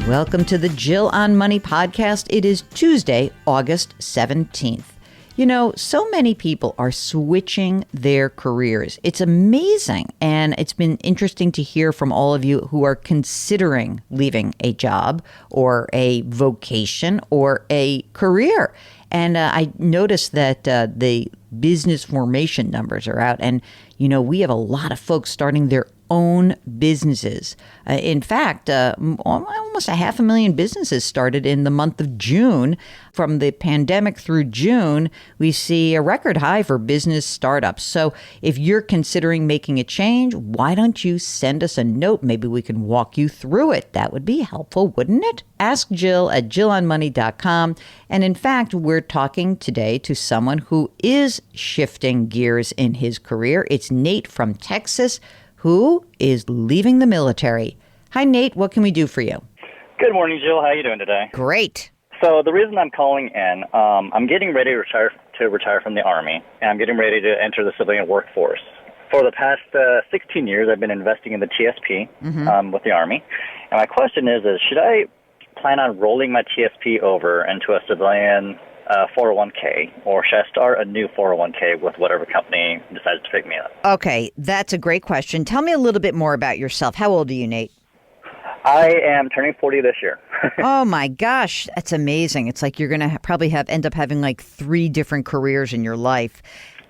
Welcome to the Jill on Money podcast. It is Tuesday, August 17th. You know, so many people are switching their careers. It's amazing. And it's been interesting to hear from all of you who are considering leaving a job or a vocation or a career. And I noticed that the business formation numbers are out. And, you know, we have a lot of folks starting their own businesses. In fact, almost 500,000 businesses started in the month of June. From the pandemic through June, we see a record high for business startups. So if you're considering making a change, why don't you send us a note? Maybe we can walk you through it. That would be helpful, wouldn't it? Ask Jill at jillonmoney.com. And in fact, we're talking today to someone who is shifting gears in his career. It's Nate from Texas, who is leaving the military. Hi, Nate. What can we do for you? Good morning, Jill. How are you doing today? Great. So the reason I'm calling in, I'm getting ready to retire from the Army, and I'm getting ready to enter the civilian workforce. For the past 16 years, I've been investing in the TSP with the Army. And my question is should I plan on rolling my TSP over into a civilian 401k, or should I start a new 401k with whatever company decides to pick me up? Okay, that's a great question. Tell me a little bit more about yourself. How old are you, Nate? I am turning 40 this year. Oh my gosh, that's amazing. It's like you're going to probably end up having like 3 different careers in your life.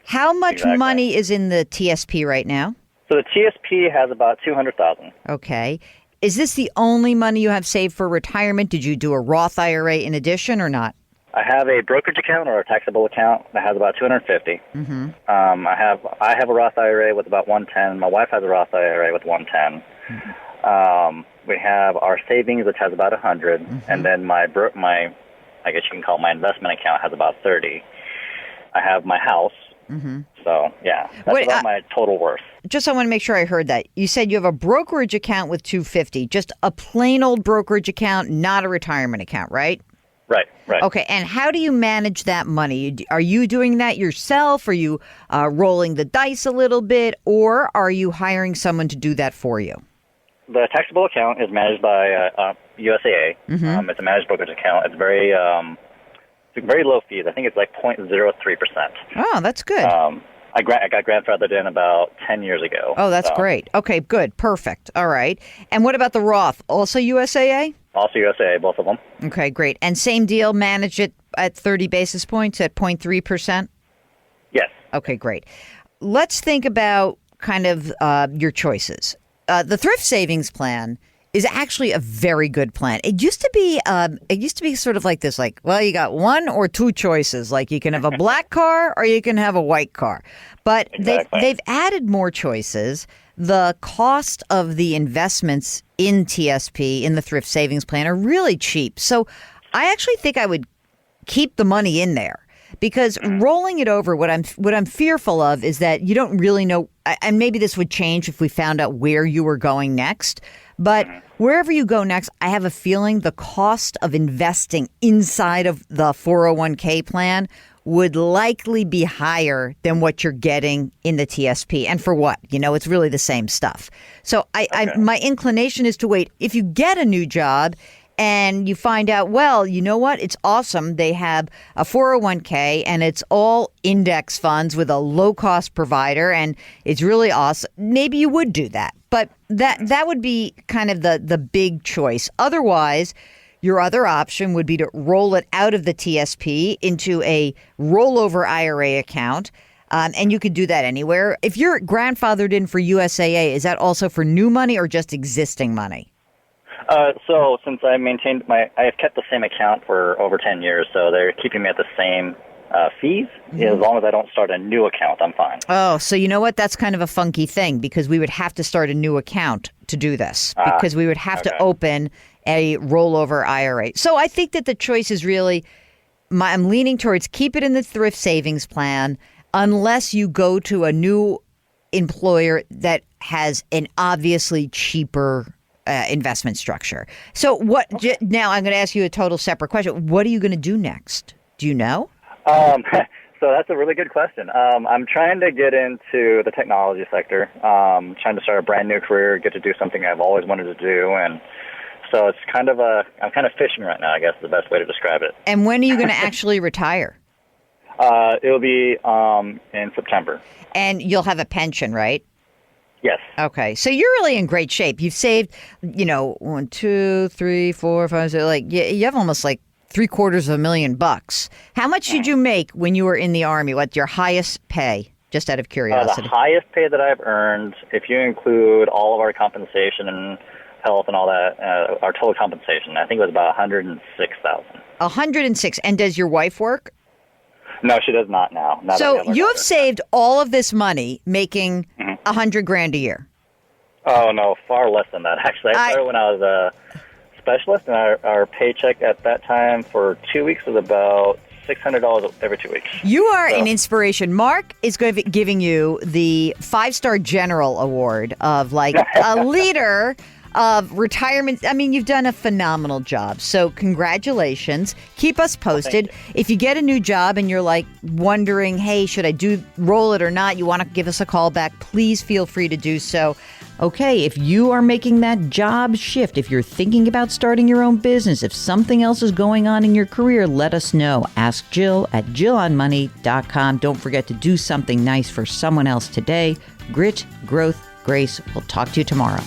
How much money is in the TSP right now? So the TSP has about $200,000. Okay. Is this the only money you have saved for retirement? Did you do a Roth IRA in addition or not? I have a brokerage account or a taxable account that has about $250. I have a Roth IRA with about $110. My wife has a Roth IRA with $110. We have our savings, which has about $100, and then my I guess you can call it my investment account, has about $30. I have my house. So yeah, that's about my total worth. Just I want to make sure I heard that. You said you have a brokerage account with $250, just a plain old brokerage account, not a retirement account, right? Right. Okay, and how do you manage that money? Are you doing that yourself? Are you rolling the dice a little bit, or are you hiring someone to do that for you? The taxable account is managed by USAA. It's a managed brokerage account. It's very low fees. I think it's like 0.03%. Oh, that's good. I got grandfathered in about 10 years ago. Oh, that's great. Okay, good. Perfect. All right. And what about the Roth? Also USAA? Also USAA, both of them. Okay, great. And same deal, manage it at 30 basis points at 0.3%? Yes. Okay, great. Let's think about kind of your choices. The thrift savings plan is actually a very good plan. It used to be sort of like this, like, well, you got 1 or 2 choices. Like you can have a black car or you can have a white car. But they've added more choices. The cost of the investments in TSP, in the thrift savings plan, are really cheap. So I actually think I would keep the money in there. Because rolling it over, what I'm fearful of is that you don't really know, and maybe this would change if we found out where you were going next, but wherever you go next, I have a feeling the cost of investing inside of the 401k plan would likely be higher than what you're getting in the TSP. And for what? You know, it's really the same stuff. So my inclination is to wait. If you get a new job and you find out, well, you know what? It's awesome. They have a 401k and it's all index funds with a low-cost provider, and it's really awesome. Maybe you would do that. But that would be kind of the big choice. Otherwise, your other option would be to roll it out of the TSP into a rollover IRA account. And you could do that anywhere. If you're grandfathered in for USAA, is that also for new money or just existing money? So since I have kept the same account for over 10 years, so they're keeping me at the same fees. As long as I don't start a new account, I'm fine. Oh, so you know what? That's kind of a funky thing because we would have to start a new account to do this because we would have to open a rollover IRA. So I think that the choice is really, I'm leaning towards keep it in the thrift savings plan unless you go to a new employer that has an obviously cheaper investment structure. So what? Now I'm going to ask you a total separate question. What are you going to do next? Do you know? So that's a really good question. I'm trying to get into the technology sector. Trying to start a brand new career, get to do something I've always wanted to do, and So it's I'm kind of fishing right now, I guess is the best way to describe it. And when are you going to actually retire? It'll be in September. And you'll have a pension, right? Yes. Okay. So you're really in great shape. You've saved, 1, 2, 3, 4, 5, 6, you have almost like $750,000. How much did you make when you were in the Army? What's your highest pay? Just out of curiosity. The highest pay that I've earned, if you include all of our compensation and health and all that, our total compensation, I think it was about $106,000. 106. And does your wife work? No, she does not now. So you have saved all of this money making $100,000 a year. Oh, no, far less than that, actually. I started when I was a specialist, and our paycheck at that time for 2 weeks was about $600 every 2 weeks. You are an inspiration. Mark is going to be giving you the 5-star general award of like a leader of retirement. I mean, you've done a phenomenal job. So congratulations. Keep us posted. If you get a new job and you're like wondering, hey, should I roll it or not? You want to give us a call back, please feel free to do so. Okay, if you are making that job shift, if you're thinking about starting your own business, if something else is going on in your career, let us know. Ask Jill at JillOnMoney.com. Don't forget to do something nice for someone else today. Grit, growth, grace. We'll talk to you tomorrow.